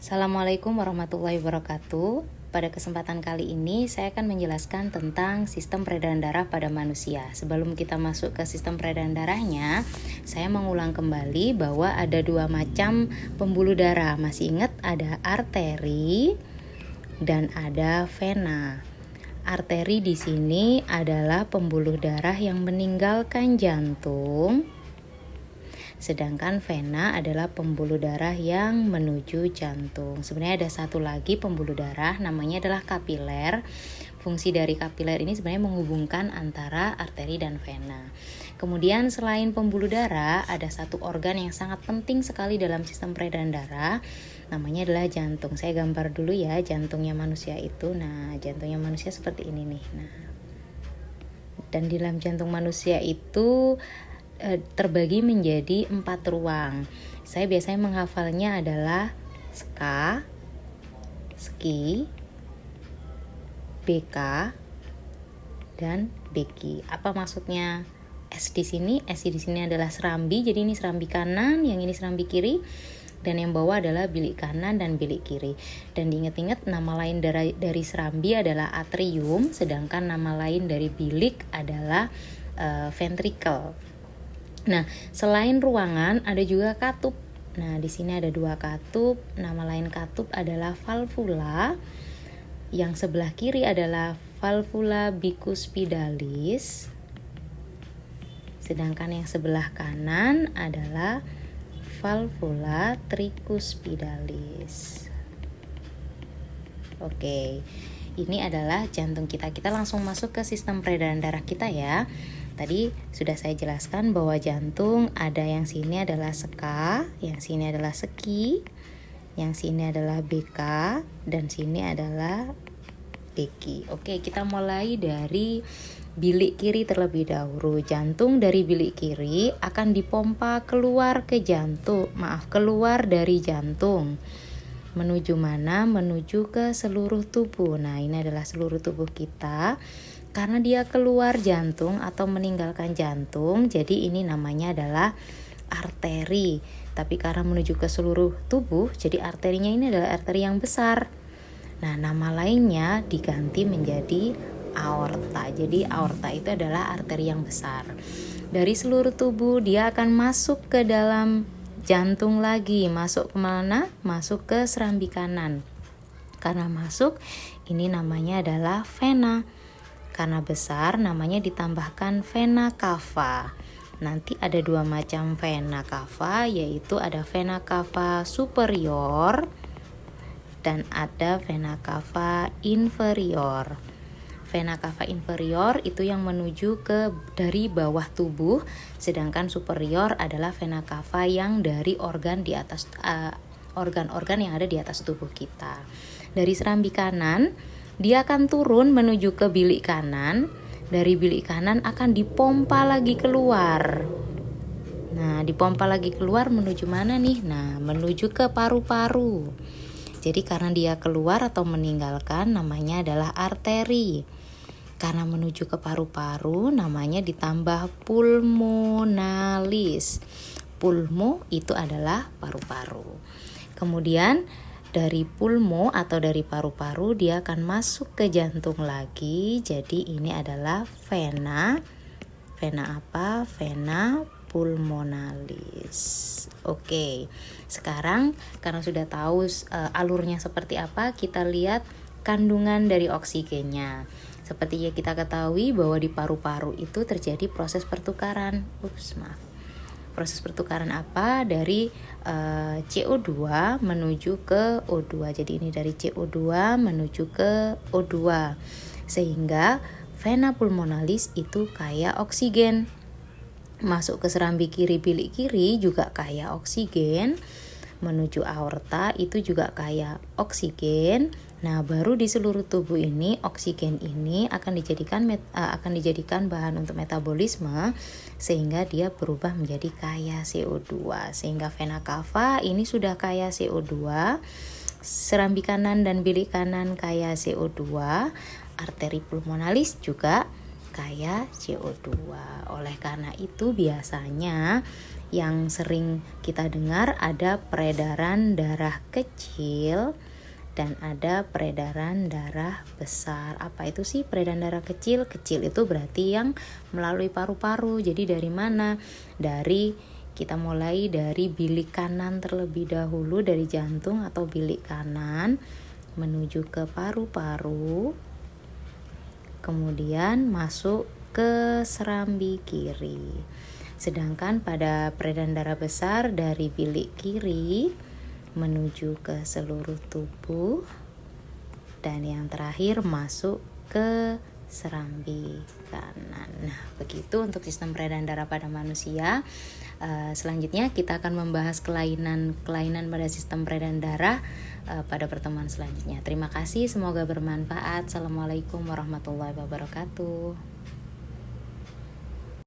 Assalamualaikum warahmatullahi wabarakatuh. Pada kesempatan kali ini saya akan menjelaskan tentang sistem peredaran darah pada manusia. Sebelum kita masuk ke sistem peredaran darahnya, saya mengulang kembali bahwa ada dua macam pembuluh darah. Masih ingat ada arteri dan ada vena. Arteri di sini adalah pembuluh darah yang meninggalkan jantung. Sedangkan vena adalah pembuluh darah yang menuju jantung. Sebenarnya ada satu lagi pembuluh darah, namanya adalah kapiler. Fungsi dari kapiler ini sebenarnya menghubungkan antara arteri dan vena. Kemudian selain pembuluh darah, ada satu organ yang sangat penting sekali dalam sistem peredaran darah, namanya adalah jantung. Saya gambar dulu ya jantungnya manusia itu. Nah, jantungnya manusia seperti ini nih. Nah, dan di dalam jantung manusia itu terbagi menjadi 4 ruang. Saya biasanya menghafalnya adalah SK, SKI, BK, dan BQ. Apa maksudnya? S di sini adalah serambi. Jadi ini serambi kanan, yang ini serambi kiri, dan yang bawah adalah bilik kanan dan bilik kiri. Dan diingat-ingat nama lain dari serambi adalah atrium, sedangkan nama lain dari bilik adalah ventricle. Nah, selain ruangan ada juga katup. Nah, di sini ada 2 katup. Nama lain katup adalah valvula. Yang sebelah kiri adalah valvula bicuspidalis. Sedangkan yang sebelah kanan adalah valvula tricuspidalis. Oke. Ini adalah jantung kita. Kita langsung masuk ke sistem peredaran darah kita ya. Tadi sudah saya jelaskan bahwa jantung ada yang sini adalah SK, yang sini adalah SKI, yang sini adalah BK, dan sini adalah BQ. Oke, kita mulai dari bilik kiri terlebih dahulu. Jantung dari bilik kiri akan dipompa keluar dari jantung. Menuju mana? Menuju ke seluruh tubuh. Nah, ini adalah seluruh tubuh kita. Karena dia keluar jantung atau meninggalkan jantung, jadi ini namanya adalah arteri. Tapi karena menuju ke seluruh tubuh, jadi arterinya ini adalah arteri yang besar. Nah, nama lainnya diganti menjadi aorta. Jadi aorta itu adalah arteri yang besar. Dari seluruh tubuh dia akan masuk ke dalam jantung lagi. Masuk ke mana? Masuk ke serambi kanan. Karena masuk, ini namanya adalah vena. Karena besar namanya ditambahkan vena cava. Nanti ada 2 macam vena cava, yaitu ada vena cava superior dan ada vena cava inferior. Vena cava inferior itu yang menuju dari bawah tubuh, sedangkan superior adalah vena cava yang dari organ di atas organ-organ yang ada di atas tubuh kita. Dari serambi kanan dia akan turun menuju ke bilik kanan. Dari bilik kanan akan dipompa lagi keluar. Nah, dipompa lagi keluar menuju mana nih? Nah, menuju ke paru-paru. Jadi karena dia keluar atau meninggalkan, namanya adalah arteri. Karena menuju ke paru-paru, namanya ditambah pulmonalis. Pulmo itu adalah paru-paru. Kemudian dari pulmo atau dari paru-paru dia akan masuk ke jantung lagi. Jadi ini adalah vena. Vena apa? Vena pulmonalis. Oke. Sekarang karena sudah tahu alurnya seperti apa, kita lihat kandungan dari oksigennya. Seperti yang kita ketahui bahwa di paru-paru itu terjadi proses pertukaran. Proses pertukaran apa? Dari CO2 menuju ke O2. Jadi ini dari CO2 menuju ke O2. Sehingga vena pulmonalis itu kaya oksigen. Masuk ke serambi kiri bilik kiri juga kaya oksigen. Menuju aorta itu juga kaya oksigen. Nah, baru di seluruh tubuh ini oksigen ini akan dijadikan bahan untuk metabolisme sehingga dia berubah menjadi kaya CO2. Sehingga vena cava ini sudah kaya CO2, serambi kanan dan bilik kanan kaya CO2, arteri pulmonalis juga kaya CO2. Oleh karena itu biasanya yang sering kita dengar ada peredaran darah kecil dan ada peredaran darah besar. Apa itu sih peredaran darah kecil? Kecil itu berarti yang melalui paru-paru. Jadi dari mana? Kita mulai dari bilik kanan terlebih dahulu, dari jantung atau bilik kanan menuju ke paru-paru, kemudian masuk ke serambi kiri. Sedangkan pada peredaran darah besar dari bilik kiri menuju ke seluruh tubuh, dan yang terakhir masuk ke serambi kanan. Nah, begitu untuk sistem peredaran darah pada manusia. Selanjutnya kita akan membahas kelainan pada sistem peredaran darah pada pertemuan selanjutnya. Terima kasih, semoga bermanfaat. Assalamualaikum warahmatullahi wabarakatuh.